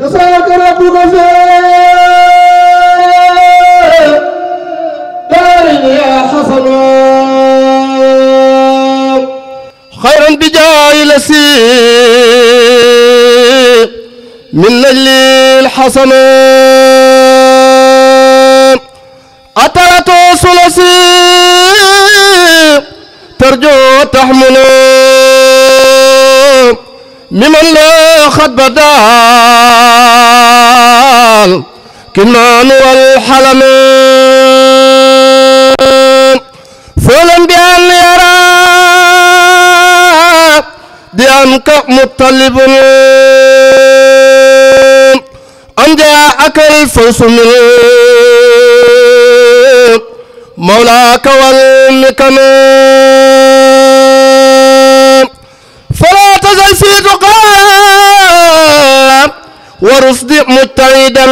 جزاك ربك دارين يا حسن خيرا بجاه لسي من نجل الحسن أترت ثلثي ترجو تحمل ممن لا خد بدال كنان والحلم فلم بأن يرى بأنك مطلب أن جاءك الفوز من مولاك والمكن فلا تزل في تقام ورصد متعدا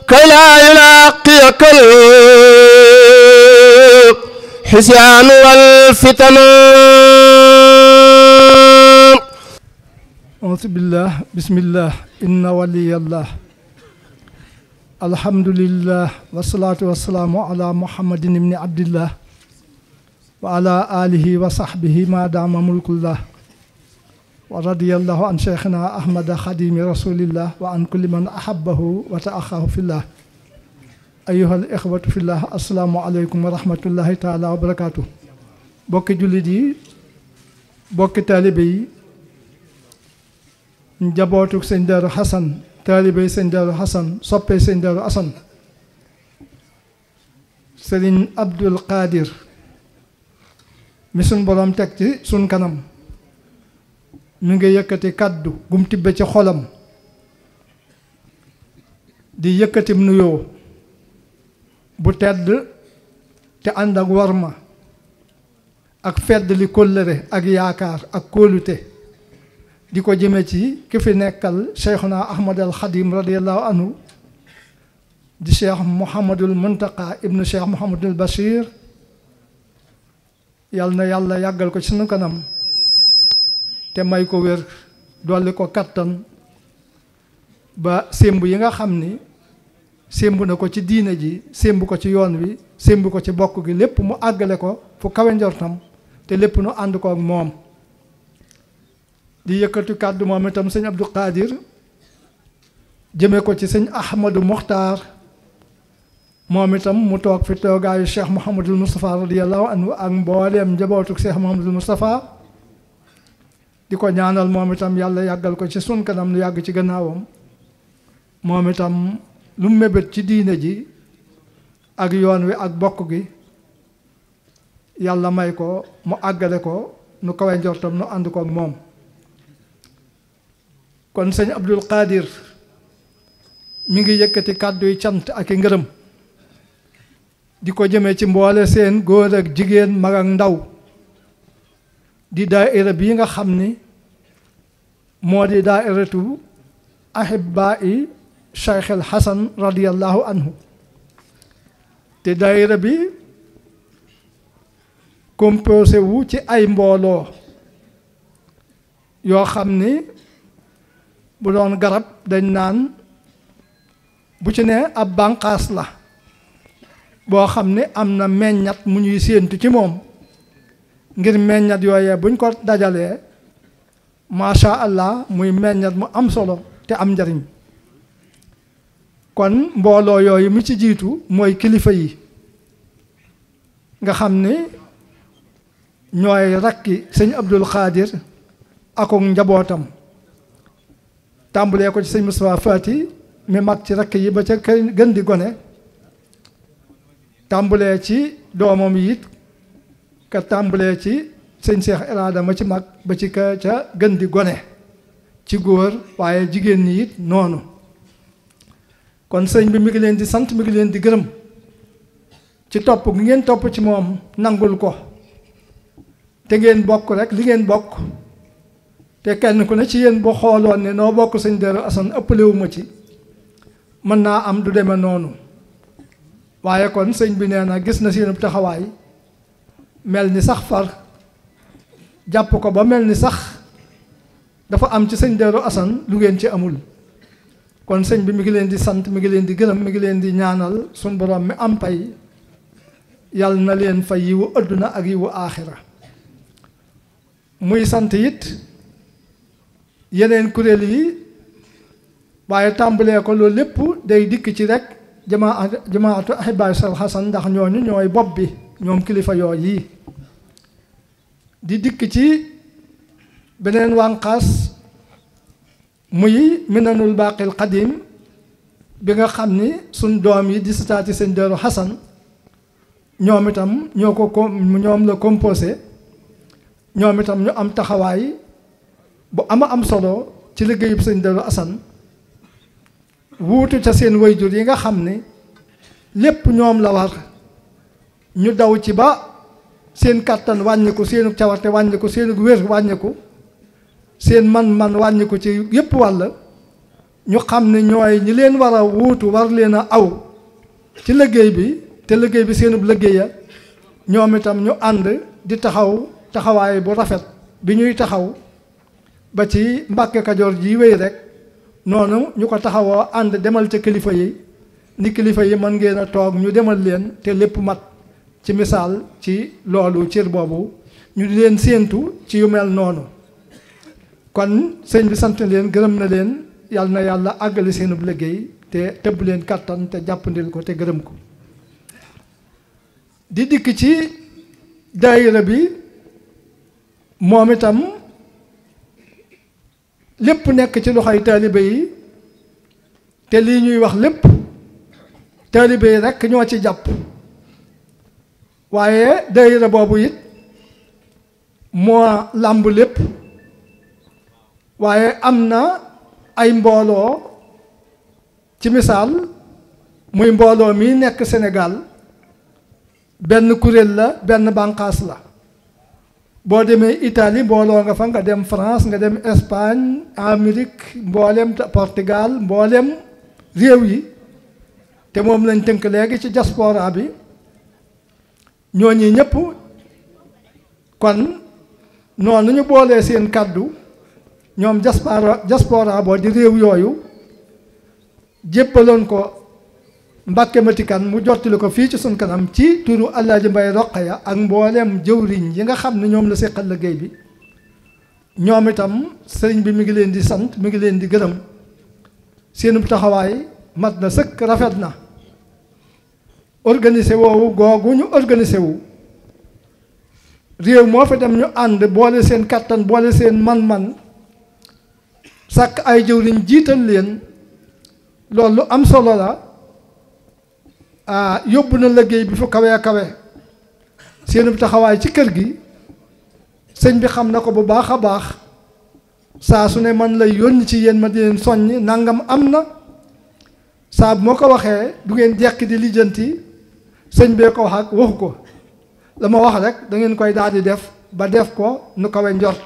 كي لا يلاقيك الحسيان والفتن. أعوذ بالله بسم الله إن ولي الله الحمد لله والصلاة والسلام على محمد بن عبد الله وعلى آله وصحبه ما دام ملك الله ورضي الله عن شيخنا أحمد خديم رسول الله وعن كل من أحبه وتأخاه في الله. أيها الإخوة في الله السلام عليكم ورحمة الله تعالى وبركاته. بوك جلدي بوك طالبي njabootuk sëñ Daaru Xasan taalibey sëñ Daaru Xasan soppee sëñ Daaru Asan sëriñ Abdul Qadir mi suñ boroom teg ci suñ kanam mi ngi yëkkati kàddu gum tibbe ci xolam di yëkkatim nuyoo bu tedd te ànd ak warma ak fedd li kóllëre ak yaakaar ak kóolute di ko jëme ci ki fi nekkal cheikhuna ahmad al xadim radiallahu anhu di cheikh mouhamadul muntaqa ibnu cheikh mouhamadul bachir yal na yàlla yàggal ko ci sunu kanam te may ko wér dolli ko kattan ba sémb yi nga xam ni sémb na ko ci diine ji sémb ko ci yoon wi sémb ko ci bokk gi lépp mu àggale ko fu kawe njortam te lépp nu ànd ko ak moom. di yëkkati kàddu moom itam sëñ Abdou Qadir jëme ko ci sëñ Ahmadou Mokhtar moom itam mu toog fi toogaayu Cheikh Mouhamadul Moustapha radiyallahu anhu ak mbooleem njabootuk Cheikh Mouhamadul Moustapha di ko ñaanal moom itam yàlla yàggal ko ci sun kanam lu yàgg ci gannaawam moom itam lu mébét ci diine ji ak yoon wi ak bokk gi yàlla may ko mu àggale ko nu kawe njortam nu ànd ko ak moom. kon sëñ Abdul Qadir mi ngi yëkkati kàddu yi cant ak i ngërëm di ko jëmee ci mboole seen góor ak jigéen mag ak ndaw di daaira bii nga xam ni moo di daairatu ahibaa'i Cheikh al Hasan radiyallahu anhu te daaira bi composé wu ci ay mbooloo yoo xam ni bu doon garab dañ naan bu ci ne ab bànqaas la boo xam ne am na meññat mu ñuy séentu ci moom ngir meññat yooyee buñ ko dajalee macha allah muy meññat mu am solo te am njariñ kon mbooloo yooyu mu ci jiitu mooy kilifa yi nga xam ni ñooy rakki sëñ Abdul Qadir ak njabootam tàmbulee ko ci sëñ Moustapha Fati mi mag ci rakk yi ba ca gën di gone tàmbulee ci doomam yi it ka tàmbulee ci sëñ Cheikh Elada ma ci mag ba ci ka ca gën di gone ci góor waaye jigéen ñi it noonu kon sëñ bi mi ngi leen di sant mi ngi leen di gërëm ci topp gi ngeen topp ci moom nangul ko te ngeen bokk rek li ngeen bokk te kenn ku ne ci yéen boo xooloon ne noo bokk sëñ Daaru Asan ëppalewu ma ci mën naa am du demee noonu waaye kon sëñ bi nee na gis na seen taxawaay mel ni sax far jàpp ko ba mel ni sax dafa am ci sëñ Darou Assane lu ngeen ci amul kon sëñ bi mi ngi leen di sant mi ngi leen di gërëm mi ngi leen di ñaanal suñ borom mi am pay yàlla na leen fay yiwu adduna ak yiwu aaxira muy sant it yeneen kuréel yi waaye tàmbalee ko loolu lépp day dikk ci rek jamaatu ahibaayu Cheikh Hassan ndax ñooñu ñooy bopp bi ñoom kilifa yooyu yi di dikk ci beneen wànqaas muy minanul baaqil qadim bi nga xam ni suñ doom yi di sitaati sëñ Darou Hassan ñoom itam ñoom la composé ñoom itam ñu am taxawaay bu am solo ci liggéeyub sëñ Darou Assane wuutu ca seen wayjur yi nga xam ni lépp ñoom la war ñu daw ci ba seen kàttan wàññiku seenu cawarte wàññiku seenu wér wàññiku seen man-man wàññiku ci yépp wàll ñu xam ne ñooy ñi leen war a wuutu war leen a aw ci liggéey bi te liggéey bi seenub liggéeya ñoom itam ñu ànd di taxawaay bu rafet bi ñuy taxaw ba ci Mbàkke Kajoor ji wéy rek noonu ñu ko taxawoo ànd demal ca kilifa yi ni kilifa yi mën ngeen a toog ñu demal leen te lépp mat ci misaal ci loolu cër boobu ñu di leen séentu ci yu mel noonu kon sëñ bi sant leen gërëm na leen yàlla na yàlla àggali seenub liggéey te tëbb leen kàttan te jàppandil ko te gërëm ko di dikk ci daayira bi moom itam lépp nekk ci loxoy taalibe yi te lii ñuy wax lépp taalibe yi rekk ñoo ci jàpp waaye daayira boobu it moo làmb lépp waaye am na ay mbooloo ci misaal muy mbooloo mi nekk Sénégal benn kuréel la benn bànqaas la boo demee Italie mbooloo nga fa nga dem France nga dem Espagne Amérique mboolem Portugal mboolem réew yi te moom lañ tënk léegi ci diaspora bi ñooñi ñëpp kon noonu ñu boolee seen kàddu ñoom diaspora boo di réew yooyu jébbaloon ko Mbàkke Matikan mu jottali ko fii ci sun kanam ci turu Alaaji Mbay Roqaya ak mboolem jëwriñ yi nga xam ne ñoom la seqal liggéey bi ñoom itam sëriñ bi mi ngi leen di sant mi ngi leen di gërëm seen taxawaay mat na sëkk rafet na organisé woowu googu ñu organisé wu réew moo fa dem ñu ànd boole seen kattan boole seen man-man sàkk ay jëwriñ jiital leen loolu am solo la yóbbu na liggéey bi fu kawe kawe seen taxawaay ci kër gi sëñ bi xam na ko bu baax a baax saa su ne man lay yónni ci yéen ma di leen soññ nangam am na saa bu moo ko waxee du ngeen jekki di lijjanti sëñ bee ko wax ak waxu ko la ma wax rek da ngeen koy daal di def ba def ko nu kawe njort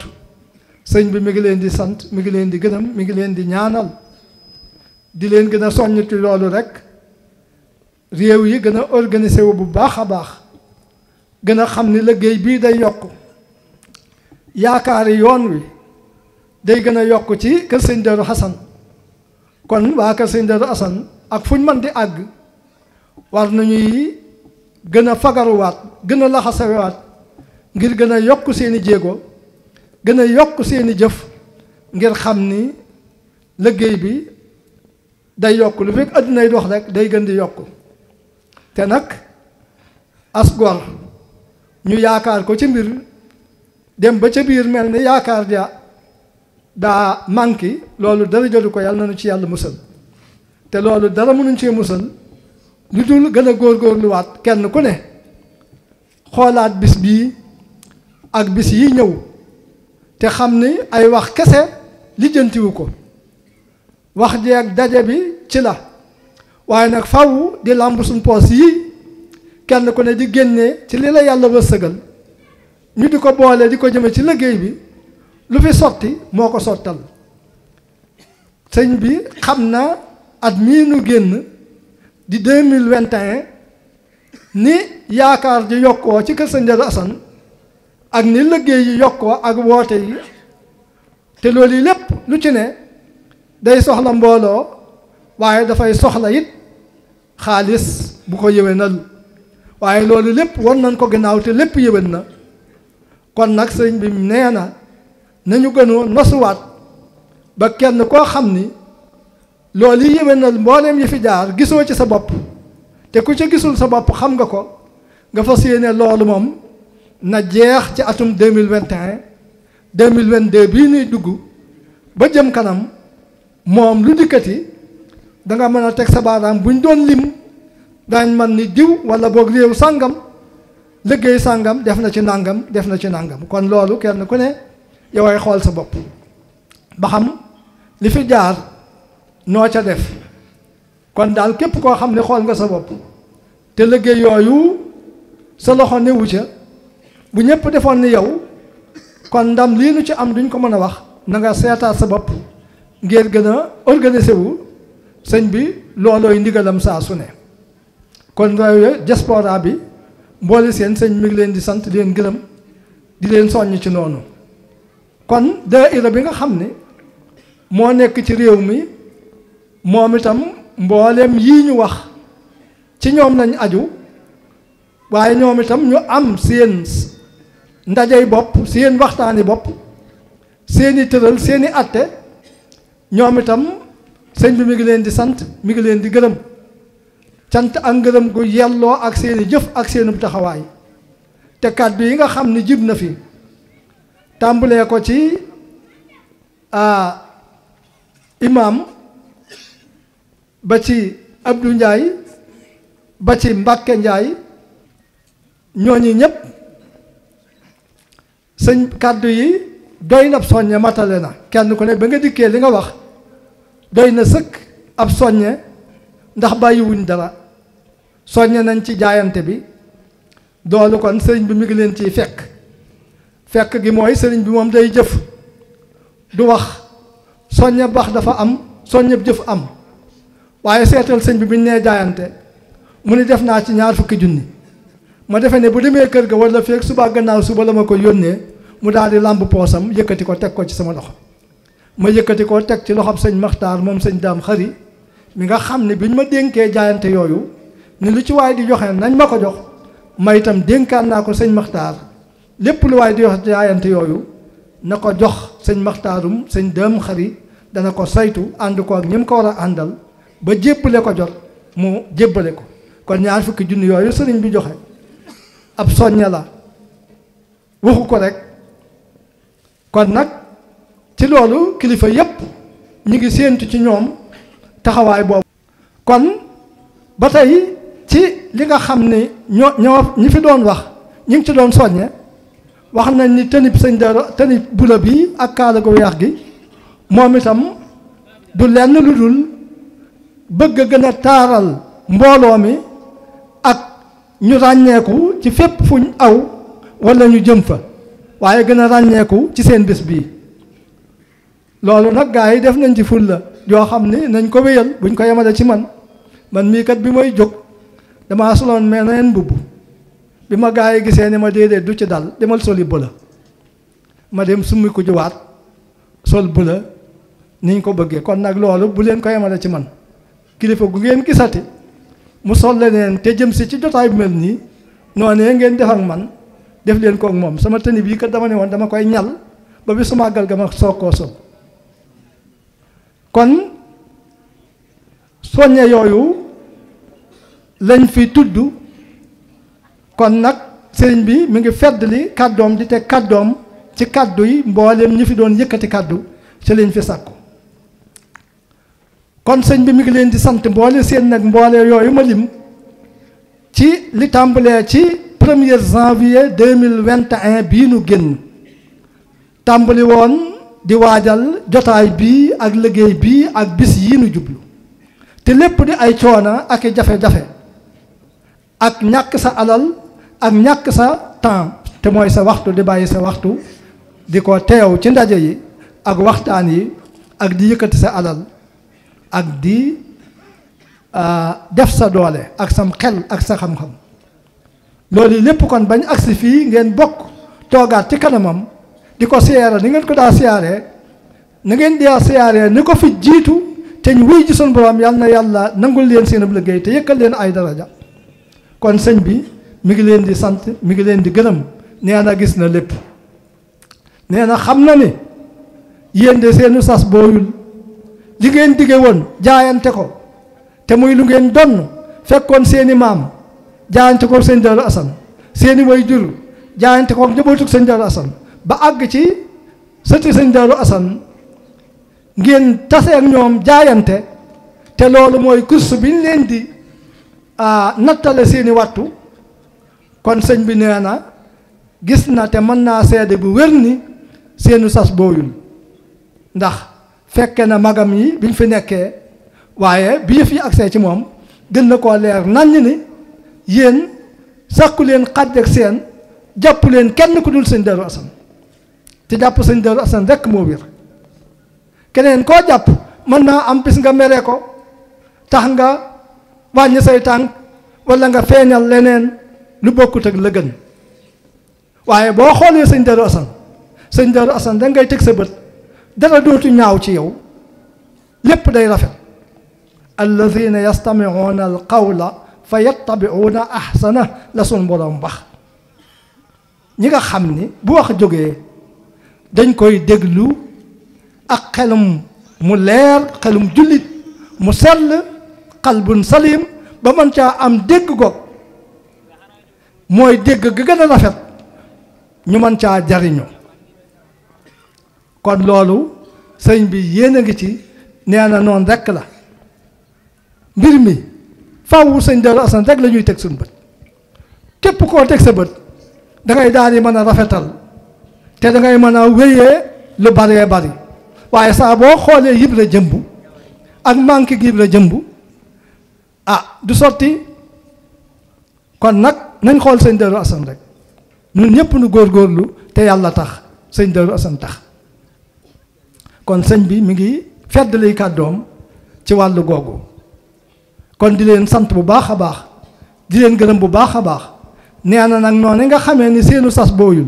sëñ bi mi ngi leen di sant mi ngi leen di gërëm mi ngi leen di ñaanal di leen gën a soññ ci loolu rek réew yi gën a organisé wu bu baax a baax gën a xam ni liggéey bii day yokk yaakaari yoon wi day gën a yokk ci kër sëñ Darou Hassan kon waa kër sëñ Darou Hassan ak fu ñu mën di àgg war nañuy gën a fagaruwaat gën a laxasawaat ngir gën a yokk seeni jéego gën a yokk seeni jëf ngir xam ni liggéey bi day yokk lu fekk àddinay dox rek day gën di yokk te nag as gor ñu yaakaar ko ci mbir dem ba ca biir mel ni yaakaar ja daa manqué loolu dara jotu ko yàlla nañu ci yàlla musal te loolu dara mënuñ cee musal lu dul gën a góorgóorluwaat kenn ku ne xoolaat bis bii ak bis yi ñëw te xam ni ay wax kese lijjantiwu ko wax ji ak daje bi ci la waaye nag faw di làmb suñ poos yi kenn ku ne di génnee ci li la yàlla wërsëgal ñu di ko boole di ko jëme ci liggéey bi lu fi sotti moo ko sottal sëñ bi xam na at mii nu génn di 2021 ni yaakaar ji yokkoo ci kër sëñ Darou Assane ak ni liggéey yi yokkoo ak woote yi te loolu yi lépp lu ci ne day soxla mbooloo waaye dafay soxla it xaalis bu ko yëwénal waaye loolu lépp war nañ ko gannaaw te lépp yëwén na kon nag sëriñ bi nee na nañu gënoo nosuwaat ba kenn koo xam ni loolu yi yëwénal mbooleem yi fi jaar gisoo ci sa bopp te ku ci gisul sa bopp xam nga ko nga fas yéene loolu moom na jeex ci atum 2021 2022 bii nuy dugg ba jëm kanam moom lu dikkati danga mën a teg sa baaraam buñ doon lim daañ man ni diw wala boog réew sàngam liggéey sàngam def na ci nàngam def na ci nàngam kon loolu kenn ku ne yow ay xool sa bopp ba xam li fi jaar noo ca def kon daal képp koo xam ne xool nga sa bopp te liggéey yooyu sa loxo newu ca bu ñëpp defoon ni yow kon ndam lii nu ci am duñ ko mën a wax na nga seetaat sa bopp ngir gën a organiser wu sëñ bi loolooy ndigalam saa su ne kon yooyu diaspora bi mboole seen sëñ mi ngi leen di sant di leen gërëm di leen soññ ci noonu kon daayira bi nga xam ne moo nekk ci réew mi moom itam mbooleem yii ñu wax ci ñoom lañ aju waaye ñoom itam ñu am seen ndajey bopp seen waxtaani bopp seeni tëral seeni atte ñoom itam sëñ bi mi ngi leen di sant mi ngi leen di gërëm cant ak ngërëm gu yelloo ak seeni jëf ak seenu taxawaay te kàddu yi nga xam ni jib na fi tàmbalee ko ci imaam ba ci Abdou Ndiaye ba ci Mbàkke Ndiaye ñooñu ñëpp sëñ kàddu yi doy na ab soññe matale na kenn ku ne ba nga dikkee li nga wax doy na sëkk ab soññe ndax bàyyiwuñ dara soññe nañ ci jaayante bi doolu kon sëriñ bi mi ngi leen ciy fekk gi mooy sëriñ bi moom day jëf du wax soññe bax dafa am soññe jëf am waaye seetal sëñ bi biñ nee jaayante mu ni def naa ci 20 junni ma defe ne bu demee kër ga wala feek suba gannaaw suba la ma ko yónnee mu daal di làmb poosam yëkkati ko teg ko ci sama loxo ma yëkkati ko teg ci loxob sëñ Maxtaar moom sëñ Daam Xari mi nga xam ne biñ ma dénkee jaayante yooyu ni lu ci waay di joxe nañ ma ko jox ma itam dénkaan naa ko sëñ Maxtaar lépp lu waay di jox jaayante yooyu na ko jox sëñ Maxtaarum sëñ Daam Xari dana ko saytu ànd ko ak ñi mu ko war a àndal ba jébbale ko jot mu jébbale ko kon 20 junni yooyu sëriñ bi joxe ab soññe la waxu ko rek kon nag ci loolu kilifa yépp ñu ngi séentu ci ñoom taxawaay boobu kon ba tey ci li nga xam ne ñoo ñi fi doon wax ñu ngi ci doon soññe wax nañ ni tënib sëñ Daro tënib bula bi ak kaala gu weex gi moom itam du lenn lu dul bëgg a gën a taaral mbooloo mi ak ñu ràññeeku ci fépp fuñ aw wala ñu jëm fa waaye gën a ràññeeku ci seen bés bii loolu nag gaa yi def nañ ci fulla yoo xam ne nañ ko wéyal buñ ko yemale ci man mii kat bi may jóg damaa soloon meneen mbubb bi ma gaa yi gisee ni ma déedéet du ci dal demal soli bëla ma dem summi ko juwaat sol bëla niñ ko bëggee kon nag loolu bu leen ko yemale ci man kilifa gu ngeen gisati mu sol leneen te jëm si ci jotaay bu mel nii noonee ngeen def ak man def leen ko ak moom sama tëni bii kat dama ne woon dama koy ñal ba bi su màggal ga ma soog koo sol kon soññe yooyu lañ fi tudd kon nag sëriñ bi mi ngi feddali kàddoom di teg kàddoom ci kàddu yi mbooleem ñi fi doon yëkkati kàddu ci lañ fi sàkku kon sëñ bi mi ngi leen di sant mboole seen nag mboole yooyu ma lim ci li tàmbalee ci 1er janvier 2021 bii nu génn tàmbali woon di waajal jotaay bii ak liggéey bii ak bis yii nu jublu te lépp di ay coona ak i jafe-jafe ak ñàkk sa alal ak ñàkk sa temps te mooy sa waxtu di bàyyi sa waxtu di ko teew ci ndaje yi ak waxtaan yi ak di yëkkati sa alal ak di def sa doole ak sam xel ak sa xam-xam loolu lépp kon bañ agsi fii ngeen bokk toogaat ci kanamam di ko siyaare ni ngeen ko daa siyaaree na ngeen di siyaaree ni ko fi jiitu te ñu wuy ji sunu borom yal na yàlla nangul leen seen ab liggéey te yëkkal leen ay daraja. kon sëñ bi mi ngi leen di sant mi ngi leen di gërëm nee na gis na lépp nee na xam na ni yéen de seenu sas booyul li ngeen dige woon jaayante ko te muy lu ngeen donn fekkoon seeni maam jaayante ko sëñ Daaru Asan seeni way jur jaayante ko njabootug sëñ Daaru Asan ba àgg ci sëti sëñ Daaru Asan ngeen tase ak ñoom jaayante te loolu mooy course bi ñu leen di nattale seeni wattu kon sëñ bi nee na gis na te mën naa seede bu wér ni seenu sas booyul ndax fekke na magam yi biñ fi nekkee waaye bi yëf yi agsee ci moom gën na koo leer naññ ni yéen sàkku leen xàjj ak seen jàpp leen kenn ku dul sëñ Daaru Asan te jàpp sëñ Daaru Asan rekk moo wér keneen koo jàpp mën naa am bis nga mere ko tax nga wàññi say tànk walla nga feeñal leneen lu bokkut ak la gën waaye boo xoolee sëñ Daaru Asan da ngay teg sa bët dara dootu ñaaw ci yow lépp day rafet alladina yastamiuuna al qawla fa yattabiuuna ahsana la sun borom bax ñi nga xam ni bu wax jógee dañ koy déglu ak xelum mu leer xelum jullit mu sell qalbun salim ba mën caa am dégg goog mooy dégg ga gën a rafet ñu mën caa jariñu kon loolu sëñ bi yéen a ngi ci nee na noonu rekk la mbir mi faaw sëñ Daaru Asan rek la ñuy teg suñu bët képp koo teg sa bët dangay daal di mën a rafetal te dangay mën a wéyee lu baree bari waaye saa boo xoolee Ibra Jëmb ak manqué gi Ibra Jëmb du sotti kon nag nañ xool sëñ Daaru Asan rek ñun ñëpp nu góorgóorlu te yàlla tax sëñ Daaru Asan tax kon sëñ bi mi ngi feddali kàddoom ci wàllu googu kon di leen sant bu baax a baax di leen gërëm bu baax a baax nee na nag noonu nga xamee ni seenu sas booyul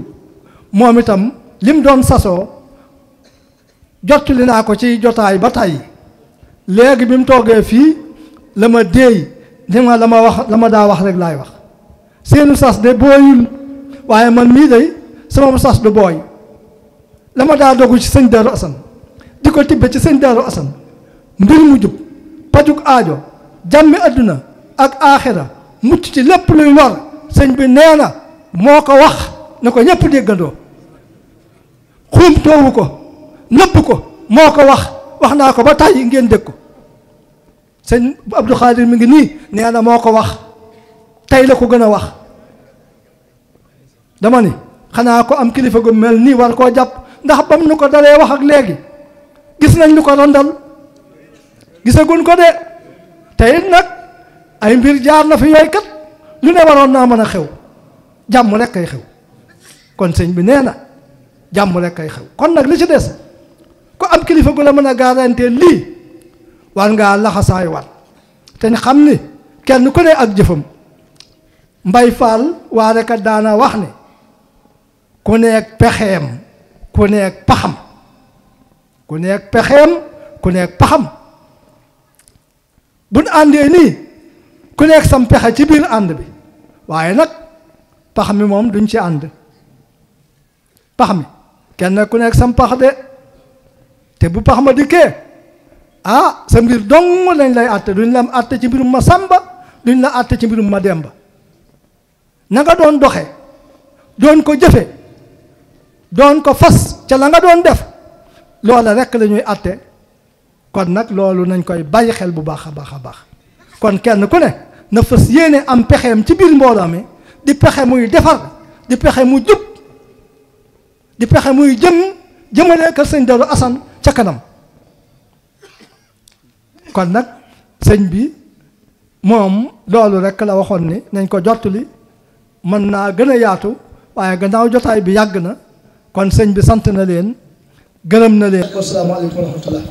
moom itam lim doon sasoo jottali naa ko ci jotaay ba tey léegi bi mu toogee fii la ma déey ni ma la ma daa wax rek laay wax seenu sas de booyul waaye man mii day sama sas du booy la ma daa dogu ci sëñ Daaru Asan di ko tibbe ci sëñ Daaru Asan mbir mu jub pajuk aajo jàmmi adduna ak aaxira mucc ci lépp luy lor sëñ bi nee na moo ko wax na ko ñëpp déggandoo xuum toowu ko nëbb ko moo ko wax naa ko ba tàyyi ngeen dégg ko sëñ Abdou Khadir mi ngi nii nee na moo ko wax tey la ko gën a wax dama ni xanaa ko am kilifa gu mel nii war koo jàpp ndax bam nu ko dalee wax ak léegi gis nañ lu ko rondal gisaguñ ko de tey nag ay mbir jaar na fi yooyu kat lu ne waroon naa mën a xew jàmm rek kay xew kon sëñ bi nee na jàmm rek kay xew kon nag li ci des ko am kilifa gu la mën a garantie lii war ngaa laxasaay wat te xam ni kenn ku ne ak jëfam Mbay Faal waa rek daana wax ne ku nekk pexeem ku nekk paxam ku nekk pexeem ku nekk paxam buñ àndee nii ku nekk sam pexe ci biir ànd bi waaye nag pax mi moom duñ ci ànd pax mi kenn ku nekk sam pax de te bu pax ma dikkee sa mbir dong lañ lay àtte duñ la àtte ci mbirum ma sàmba duñ la àtte ci mbirum ma demba na nga doon doxe doon ko jëfe doon ko fas ca la nga doon def loola rekk la ñuy àtte kon nag loolu nañ koy bàyyi xel bu baax a baax a baax kon kenn ku ne na fas yéene am pexeem ci biir mbooloo mi di pexe muy defar di pexe mu jub di pexe muy jëmale kër sëñ Daaru Asan ca kanam kon nag sëñ bi moom loolu rekk la waxoon ni nañ ko jottali mën naa gën a yaatu waaye gannaaw jotaay bi yàgg na kon sëñ bi sant na leen gërëm na leen. asalaamaaleykum wa rahmatullah